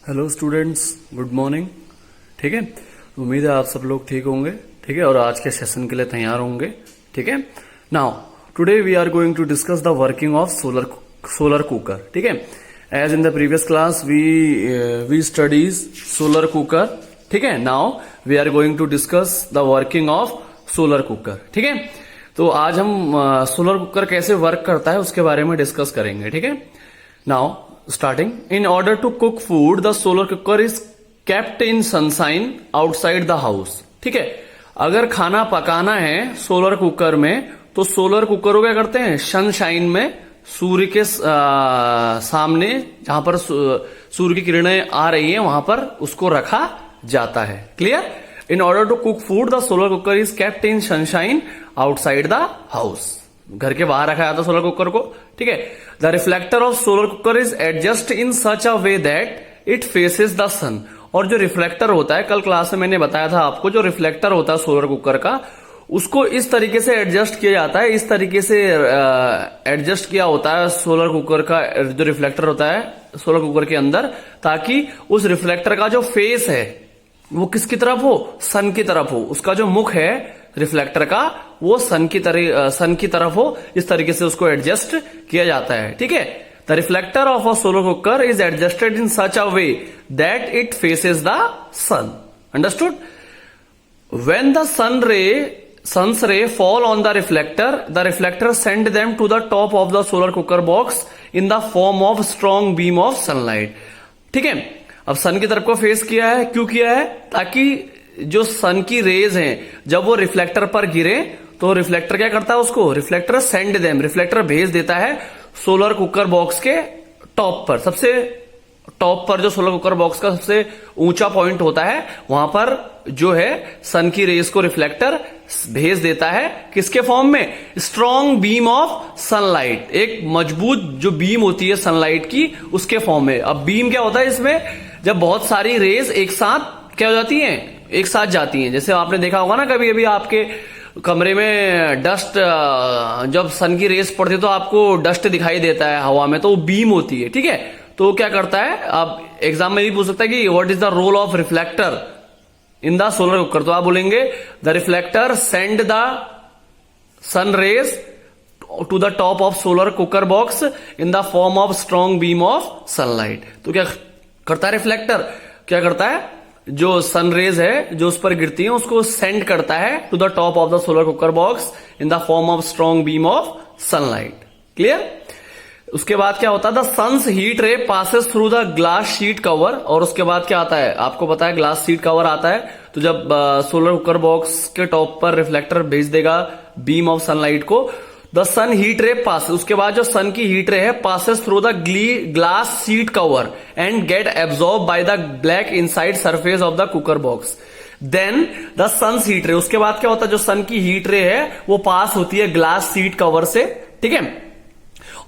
Hello students, good morning. ठीक है, उम्मीद है आप सब लोग ठीक होंगे। ठीक है, और आज के सेशन के लिए तैयार होंगे। ठीक है, now today we are going to discuss the working of solar cooker. ठीक है, as in the previous class we studies solar cooker. ठीक है, now we are going to discuss the working of solar cooker. ठीक है, तो आज हम solar cooker कैसे वर्क करता है उसके बारे में डिस्कस करेंगे। ठीक है, now starting, in order to cook food the solar cooker is kept in sunshine outside the house। ठीक है, अगर खाना पकाना है सोलर कुकर में तो सोलर कुकर को क्या करते हैं, सनशाइन में, सूर्य के सामने, जहां पर सूर्य की किरणें आ रही हैं वहां पर उसको रखा जाता है। Clear? In order to cook food the solar cooker is kept in sunshine outside the house. घर के बाहर रखा जाता सोलर कुकर को। ठीक है, the reflector of solar cooker is adjust in such a way that it faces the sun. और जो रिफ्लेक्टर होता है, कल क्लास में मैंने बताया था आपको, जो रिफ्लेक्टर होता है सोलर कुकर का, उसको इस तरीके से एडजस्ट किया जाता है, इस तरीके से एडजस्ट किया होता है सोलर कुकर का जो रिफ्लेक्टर होता है सोलर कुकर के अंदर, ताकि उस रिफ्लेक्टर का जो फेस है वो किसकी तरफ हो, सन की तरफ हो। उसका जो मुख है रिफ्लेक्टर का वो सन की तरफ हो। इस तरीके से उसको एडजस्ट किया जाता है। ठीक है, the reflector of a solar cooker is adjusted in such a way that it faces the sun. Understood? When the sun's ray fall on the reflector send them to the top of the solar cooker box in the form of strong beam of sunlight। ठीक है, अब सन की तरफ को face किया है, क्यों किया है? ताकि जो सन की रेज हैं जब वो रिफ्लेक्टर पर गिरे तो रिफ्लेक्टर क्या करता है, उसको रिफ्लेक्टर सेंड देम, रिफ्लेक्टर भेज देता है सोलर कुकर बॉक्स के टॉप पर। सबसे टॉप पर जो सोलर कुकर बॉक्स का सबसे ऊंचा पॉइंट होता है, वहां पर जो है सन की रेज को रिफ्लेक्टर भेज देता है, किसके फॉर्म में? Strong beam of sunlight. एक मजबूत जो बीम होती है सनलाइट की, उसके फॉर्म में। अब बीम क्या होता है इसमें, जब बहुत सारी रेज एक साथ क्या हो जाती हैं, एक साथ जाती हैं। जैसे आपने देखा होगा ना, कभी कभी आपके कमरे में डस्ट, जब सन की रेस पड़ती है तो आपको डस्ट दिखाई देता है हवा में, तो वो बीम होती है। ठीक है, तो क्या करता है, आप एग्जाम में भी पूछ सकता है कि what is the role of reflector in the solar cooker, तो आप बोलेंगे the reflector send the sun rays to the top of solar cooker box in the form of strong beam of sunlight. तो क्या करता है reflector, क्या करता है, जो सन रेज है जो उस पर गिरती है उसको सेंड करता है to the top of the solar cooker box in the form of strong beam of sunlight. Clear? उसके बाद क्या होता है, the sun's heat ray passes through the glass sheet cover. और उसके बाद क्या आता है, आपको पता है ग्लास शीट कवर आता है। तो जब सोलर कुकर बॉक्स के टॉप पर रिफ्लेक्टर भेज देगा बीम ऑफ सनलाइट को, द सन हीट रे पास, उसके बाद जो सन की हीट रे है passes through the glass sheet cover and get absorb by the black inside surface of the cooker box. Then the sun's heat ray, उसके बाद क्या होता है, जो सन की हीट रे है वो पास होती है ग्लास शीट कवर से। ठीक है,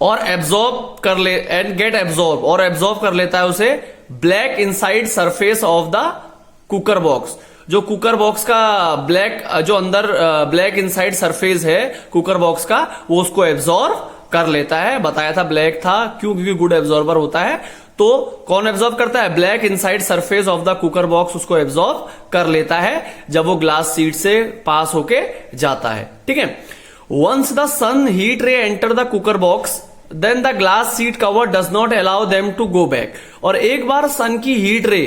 और एब्जॉर्ब कर ले एंड गेट एब्जॉर्ब, और एब्जॉर्ब कर लेता है उसे black inside surface of the cooker box. जो कुकर बॉक्स का ब्लैक, जो अंदर ब्लैक इनसाइड सरफेस है कुकर बॉक्स का, वो उसको एब्जॉर्ब कर लेता है। बताया था ब्लैक था, क्यों? क्योंकि गुड एब्जॉर्बर होता है। तो कौन एब्जॉर्ब करता है? Black inside surface of the cooker box उसको एब्जॉर्ब कर लेता है जब वो ग्लास शीट से पास होके जाता है। ठीक है, once the sun heat ray enter the cooker box then the glass sheet cover does not allow them to go back. और एक बार सन की हीट रे,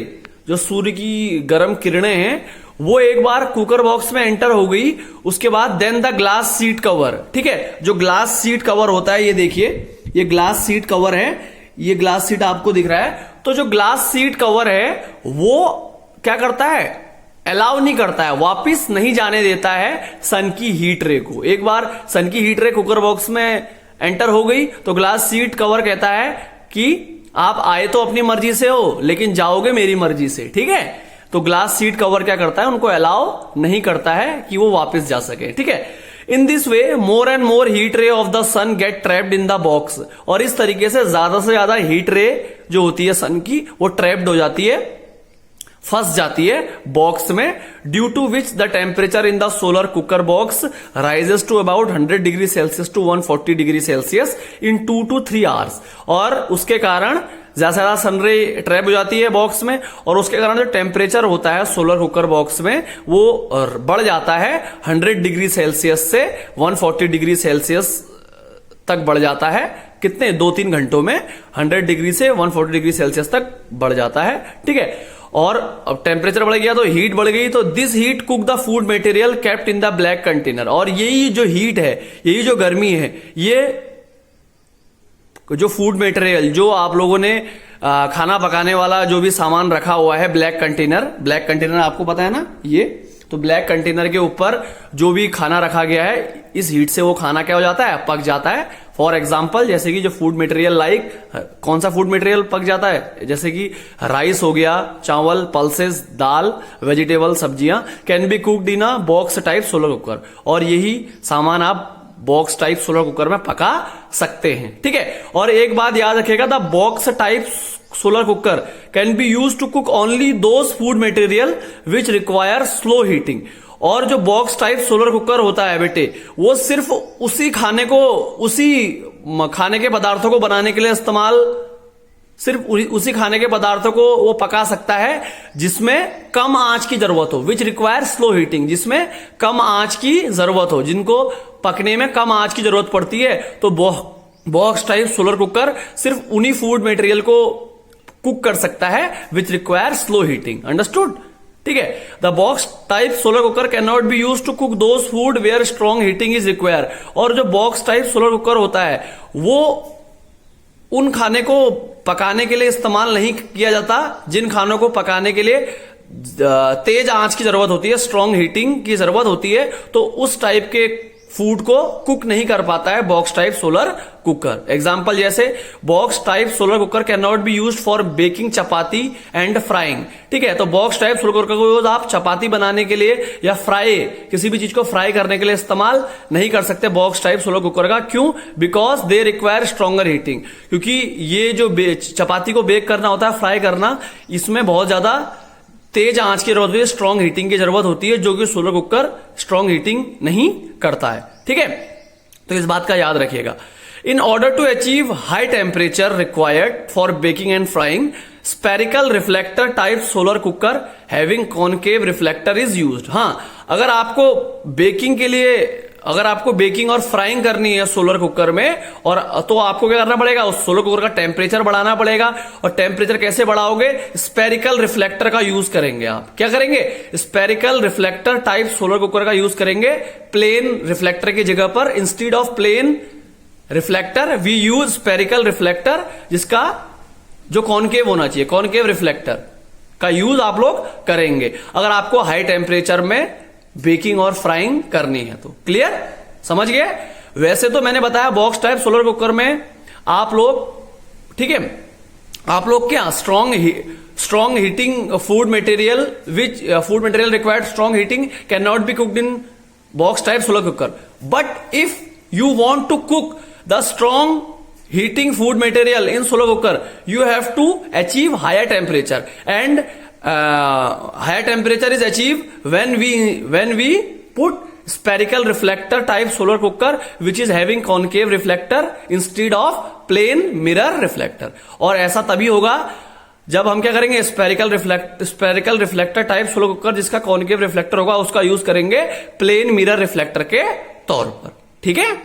जो सूर्य की गर्म किरणें हैं, वो एक बार कुकर बॉक्स में एंटर हो गई, उसके बाद then the glass sheet cover. ठीक है, जो ग्लास शीट कवर होता है, ये देखिए, ये ग्लास शीट कवर है, ये ग्लास शीट आपको दिख रहा है। तो जो ग्लास शीट कवर है वो क्या करता है, अलाउ नहीं करता है, वापिस नहीं जाने देता है सन की हीट रे को। एक बार सन की हीट रे कुकर बॉक्स में एंटर हो गई तो ग्लास शीट कवर कहता है कि आप आए तो अपनी मर्जी से हो, लेकिन जाओगे मेरी मर्जी से। ठीक है, तो ग्लास शीट कवर क्या करता है, उनको अलाउ नहीं करता है कि वो वापस जा सके। ठीक है, in this way more and more heat ray of the sun get trapped in the box. और इस तरीके से ज्यादा हीट रे जो होती है सन की, वो ट्रैप्ड हो जाती है, फंस जाती है बॉक्स में, due to which the temperature in the solar cooker box rises to about 100 degree Celsius to 140 degree Celsius in 2 to 3 hours. और उसके कारण ज्यादा से ज्यादा सनरे ट्रैप हो जाती है बॉक्स में, और उसके कारण जो टेम्परेचर होता है सोलर कुकर बॉक्स में वो बढ़ जाता है 100 डिग्री सेल्सियस से 140 डिग्री सेल्सियस तक बढ़ जाता है। कितने 2-3 घंटों में 100 डिग्री से 140 डिग्री सेल्सियस तक बढ़ जाता है। ठीक है, और अब टेम्परेचर बढ़ गया तो हीट बढ़ गई, तो this heat cook the food material kept in the black container. और यही जो हीट है, यही जो गर्मी है, ये जो फूड मटेरियल, जो आप लोगों ने खाना पकाने वाला जो भी सामान रखा हुआ है ब्लैक कंटेनर आपको पता है ना, ये तो ब्लैक कंटेनर के ऊपर जो भी खाना रखा गया है, इस हीट से वो खाना क्या हो जाता है, पक जाता है। फॉर एग्जाम्पल जैसे कि जो फूड मटेरियल लाइक, कौन सा फूड मटेरियल पक जाता है, जैसे कि राइस हो गया, चावल, पल्सेस, दाल, वेजिटेबल, सब्जियां can be cooked in a box type solar cooker. और यही सामान आप बॉक्स टाइप सोलर कुकर में पका सकते हैं। ठीक है, और एक बात याद रखिएगा, the box type solar cooker can be use to cook only those food material which require slow heating. और जो बॉक्स टाइप सोलर कुकर होता है बेटे, वो सिर्फ उसी खाने के पदार्थों को बनाने के लिए इस्तेमाल, सिर्फ उसी खाने के पदार्थों को वो पका सकता है जिसमें कम आंच की जरूरत हो, विच रिक्वायर स्लो हीटिंग, जिसमें कम आंच की जरूरत हो, जिनको पकने में कम आंच की जरूरत पड़ती है। तो बॉक्स टाइप सोलर कुकर सिर्फ उन्हीं फूड मटेरियल को कुक कर सकता है which require slow heating. Understood? ठीक है, the box type solar cooker can not be use to cook those food where strong heating is require. और जो बॉक्स टाइप सोलर कुकर होता है वो उन खाने को पकाने के लिए इस्तेमाल नहीं किया जाता जिन खानों को पकाने के लिए तेज आंच की जरूरत होती है, स्ट्रॉन्ग हीटिंग की जरूरत होती है। तो उस टाइप के फूड को कुक नहीं कर पाता है box type solar cooker. Example जैसे box type solar cooker can not be use for baking chapati and frying. ठीक है, तो बॉक्स टाइप सोलर कुकर को यूज आप चपाती बनाने के लिए या फ्राई, किसी भी चीज को फ्राई करने के लिए इस्तेमाल नहीं कर सकते बॉक्स टाइप सोलर कुकर का। क्यों? Because they require stronger heating. क्योंकि ये जो चपाती को बेक करना होता है, फ्राई करना, इसमें बहुत ज्यादा तेज आंच की जरूरत होती है, स्ट्रॉन्ग हीटिंग की जरूरत होती है, जो कि सोलर कुकर स्ट्रॉन्ग हीटिंग नहीं करता है। ठीक है, तो इस बात का याद रखिएगा। In order to achieve high temperature required for baking and frying, spherical reflector type solar cooker having concave reflector is used. हां, अगर आपको बेकिंग और फ्राइंग करनी है सोलर कुकर में, और तो आपको क्या करना पड़ेगा, उस सोलर कुकर का टेम्परेचर बढ़ाना पड़ेगा। और टेम्परेचर कैसे बढ़ाओगे? स्पेरिकल रिफ्लेक्टर का यूज करेंगे। आप क्या करेंगे? Spherical reflector type solar cooker का यूज करेंगे प्लेन रिफ्लेक्टर की जगह पर। Instead of plane reflector we use spherical reflector, जिसका जो कॉनकेव होना चाहिए, कॉनकेव रिफ्लेक्टर का यूज आप लोग करेंगे अगर आपको हाई टेम्परेचर में बेकिंग और फ्राइंग करनी है तो। क्लियर? समझ गए? वैसे तो मैंने बताया बॉक्स टाइप सोलर कुकर में आप लोग, ठीक है, आप लोग क्या strong heating food material required strong heating can not be cooked in box type solar cooker. But if you want to cook the strong heating food material in solar cooker, you have to achieve higher temperature, and higher temperature is achieved when we put spherical reflector type solar cooker which is having concave reflector instead of plain mirror reflector। और ऐसा तभी होगा जब हम क्या करेंगे, spherical reflector type solar cooker जिसका concave reflector होगा उसका यूज करेंगे प्लेन मिरर रिफ्लेक्टर के तौर पर। ठीक है,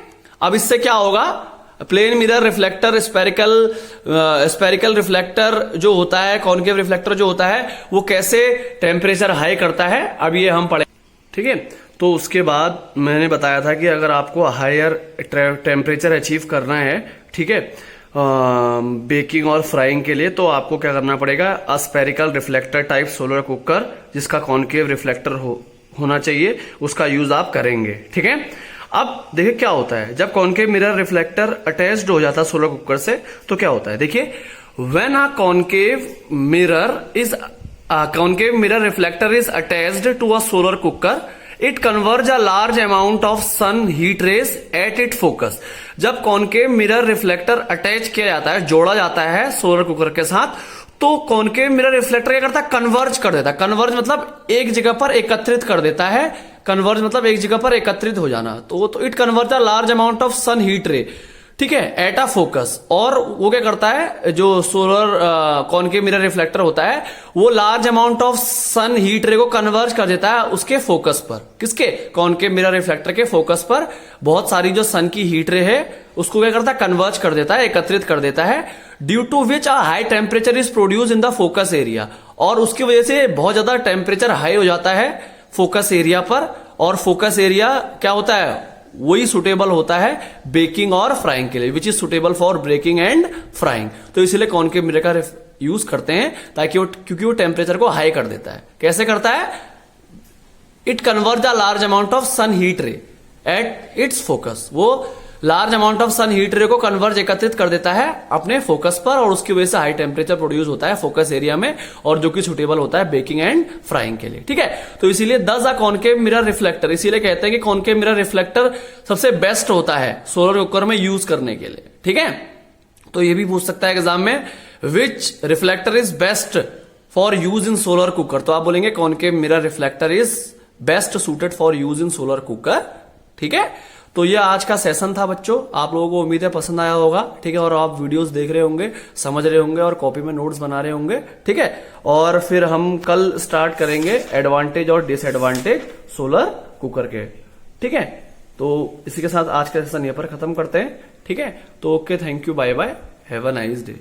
अब इससे क्या होगा, plane mirror reflector, spherical reflector जो होता है, कॉनकेव रिफ्लेक्टर जो होता है, वो कैसे टेम्परेचर हाई करता है, अब ये हम पढ़े। ठीक है, तो उसके बाद मैंने बताया था कि अगर आपको हायर टेम्परेचर अचीव करना है, ठीक है, बेकिंग और फ्राइंग के लिए, तो आपको क्या करना पड़ेगा, a spherical reflector type solar cooker जिसका कॉनकेव रिफ्लेक्टर होना चाहिए, उसका यूज आप करेंगे। ठीक है, अब देखिए क्या होता है जब कॉनकेव मिरर रिफ्लेक्टर अटैच्ड हो जाता है सोलर कुकर से, तो क्या होता है, देखिए, when a concave mirror reflector is attached to a solar cooker, it converge a large amount of sun heat rays at it focus. जब कॉनकेव मिरर रिफ्लेक्टर अटैच किया जाता है, जोड़ा जाता है सोलर कुकर के साथ, तो कॉनकेव मिरर रिफ्लेक्टर क्या करता है, कन्वर्ज कर देता है। कन्वर्ज मतलब एक जगह पर एकत्रित कर देता है, कन्वर्ज मतलब एक जगह पर एकत्रित हो जाना। तो it converge a large amount of sun heat ray. ठीक है, एट अ फोकस। और वो क्या करता है, जो सोलर कॉनकेव मिरर रिफ्लेक्टर होता है वो large amount of sun heat ray को कन्वर्ज कर देता है उसके फोकस पर। किसके? कॉनकेव मिरर रिफ्लेक्टर के फोकस पर बहुत सारी जो सन की हीट रे है उसको क्या करता है, कन्वर्ज कर देता है, एकत्रित कर देता है। Due to which a high temperature is produce in the focus area, और उसकी वजह से बहुत ज्यादा टेम्परेचर हाई हो जाता है फोकस एरिया पर। और फोकस एरिया क्या होता है, वही सुटेबल होता है बेकिंग और फ्राइंग के लिए, which is suitable for baking and frying. तो इसलिए कॉनकेव मिरर का यूज करते हैं ताकि वो, क्योंकि वो टेम्परेचर को हाई कर देता है। कैसे करता है? It convert the large amount of sun heat ray at its focus. वो large amount of sun heat ray को कन्वर्ज, एकत्रित कर देता है अपने फोकस पर, और उसकी वजह से हाई टेम्परेचर प्रोड्यूस होता है फोकस एरिया में, और जो कि सुटेबल होता है बेकिंग एंड फ्राइंग के लिए। ठीक है, तो इसीलिए दस अ कॉनकेव मिरर रिफ्लेक्टर, इसीलिए कहते हैं कि कॉनकेव मिरर रिफ्लेक्टर सबसे बेस्ट होता है सोलर कुकर में यूज करने के लिए। ठीक है, तो ये भी पूछ सकता है एग्जाम में, which reflector is best for use in solar cooker, तो आप बोलेंगे concave mirror reflector is best suited for use in solar cooker. ठीक है, तो ये आज का सेशन था बच्चों, आप लोगों को उम्मीद है पसंद आया होगा। ठीक है, और आप वीडियोस देख रहे होंगे, समझ रहे होंगे और कॉपी में नोट्स बना रहे होंगे। ठीक है, और फिर हम कल स्टार्ट करेंगे एडवांटेज और डिसएडवांटेज सोलर कुकर के। ठीक है, तो इसी के साथ आज का सेशन यहाँ पर खत्म करते हैं। ठीक है, तो okay, thank you, bye bye, have a nice day.